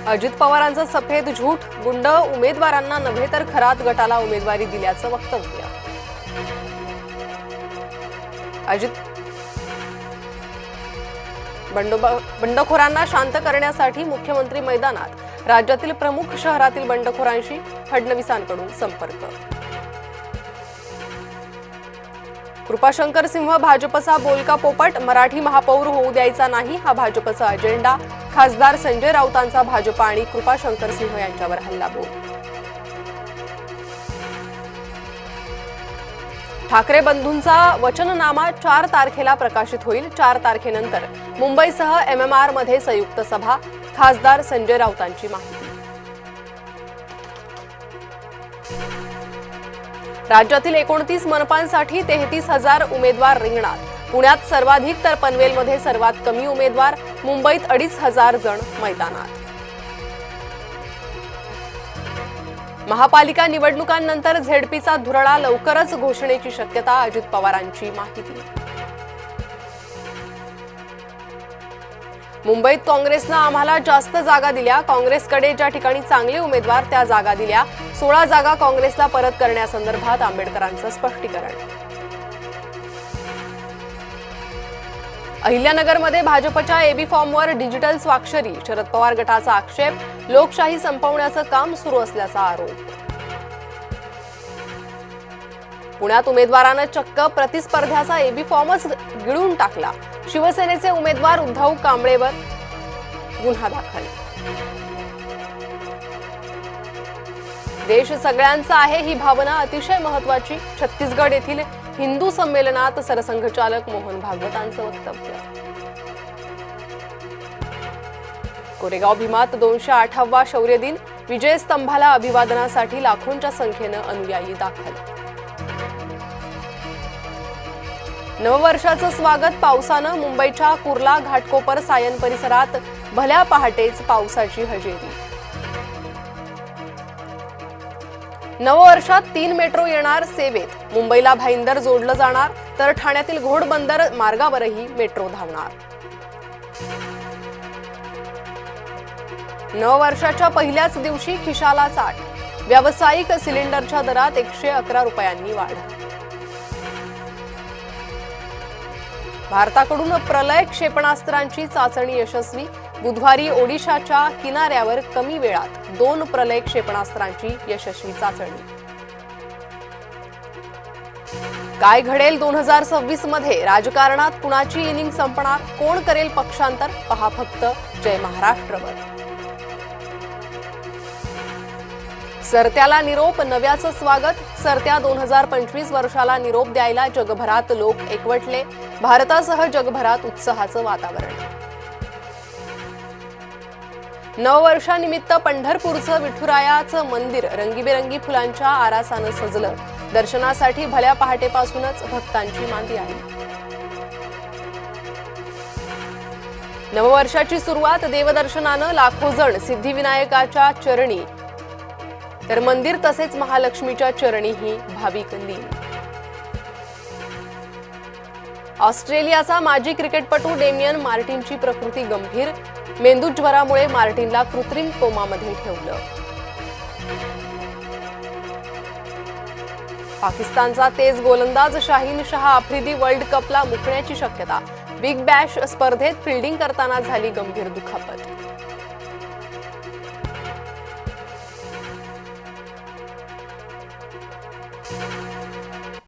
अजित पवारांचं सफेद झूठ, गुंड उमेदवारांना नव्हे तर खरात गटाला उमेदवारी दिल्याचं वक्तव्य. बंडखोरांना शांत करण्यासाठी मुख्यमंत्री मैदानात, राज्यातील प्रमुख शहरातील बंडखोरांशी फडणवीसांकडून संपर्क. कृपाशंकर सिंह भाजपचा बोलका पोपट, मराठी महापौर होऊ द्यायचा नाही हा भाजपचा अजेंडा. खासदार संजय राऊतांचा भाजप आणि कृपाशंकर सिंह यांच्यावर हल्लाबोल. ठाकरे बंधूंचा वचननामा 4 तारखेला प्रकाशित होईल. 4 तारखेनंतर मुंबईसह MMR मध्ये संयुक्त सभा. खासदार संजय राऊतांची माहिती. राज्यातील 29 मनपांसाठी 33,000 उमेदवार रिंगणात. पुण्यात सर्वाधिक तर पनवेलमध्ये सर्वात कमी उमेदवार. मुंबईत 2,500 जण मैदानात. महापालिका निवडणुकांनंतर झेडपीचा धुरळा लवकरच घोषणेची शक्यता. अजित पवारांची माहिती. मुंबईत काँग्रेसनं आम्हाला जास्त जागा दिल्या. काँग्रेसकडे ज्या ठिकाणी चांगले उमेदवार त्या जागा दिल्या. 16 जागा काँग्रेसला परत करण्यासंदर्भात आंबेडकरांचं स्पष्टीकरण. अहिल्यानगरमध्ये भाजपच्या AB फॉर्मवर डिजिटल स्वाक्षरी. शरद पवार गटाचा आक्षेप. लोकशाही संपवण्याचं काम सुरू असल्याचा आरोप. पुण्यात उमेदवारानं चक्क प्रतिस्पर्ध्याचा AB फॉर्मच गिळून टाकला. शिवसेनेचे उमेदवार उद्धव कांबळेवर गुन्हा दाखल. देश सगळ्यांचा आहे ही भावना अतिशय महत्वाची. छत्तीसगड येथील हिंदू संमेलनात सरसंघचालक मोहन भागवतांचं वक्तव्य. कोरेगाव भीमात 208वा शौर्य दिन. विजय स्तंभाला अभिवादनासाठी लाखोंच्या संख्येनं अनुयायी दाखल. नववर्षाचं स्वागत पावसानं. मुंबईच्या कुर्ला घाटकोपर सायन परिसरात भल्या पहाटेच पावसाची हजेरी. नववर्षात 3 मेट्रो येणार सेवेत. मुंबईला भाईंदर जोडलं जाणार तर ठाण्यातील घोडबंदर मार्गावरही मेट्रो धावणार. नववर्षाच्या पहिल्याच दिवशी खिशाला चाट. व्यावसायिक सिलेंडरच्या दरात 111 रुपयांनी वाढ. भारताकडून प्रलय क्षेपणास्त्रांची चाचणी यशस्वी. बुधवारी ओडिशाच्या किनाऱ्यावर कमी वेळात 2 प्रलय क्षेपणास्त्रांची यशस्वी चाचणी. काय घडेल 2026 मध्ये? राजकारणात कुणाची इनिंग संपणार? कोण करेल पक्षांतर? पहा फक्त जय महाराष्ट्रवर. सरत्याला निरोप, नव्याचं स्वागत. सरत्या 2025 वर्षाला निरोप द्यायला जगभरात लोक एकवटले. भारतासह जगभरात उत्साहाचं वातावरण. नववर्षानिमित्त पंढरपूरचं विठुरायाचं मंदिर रंगीबेरंगी फुलांच्या आरासानं सजलं. दर्शनासाठी भल्या पहाटेपासूनच भक्तांची मांदी आली. नववर्षाची सुरुवात देवदर्शनानं. लाखो जण सिद्धिविनायकाच्या चरणी तर मंदिर तसेच महालक्ष्मीच्या चरणीही भाविक लीन. ऑस्ट्रेलियाचा माजी क्रिकेटपटू डेमियन मार्टिनची प्रकृती गंभीर. मेंदूज्वरामुळे मार्टिनला कृत्रिम कोमामध्ये ठेवलं. पाकिस्तानचा तेज गोलंदाज शाहीन शाह आफ्रिदी वर्ल्ड कपला मुकण्याची शक्यता. बिग बॅश स्पर्धेत फिल्डिंग करताना झाली गंभीर दुखापत.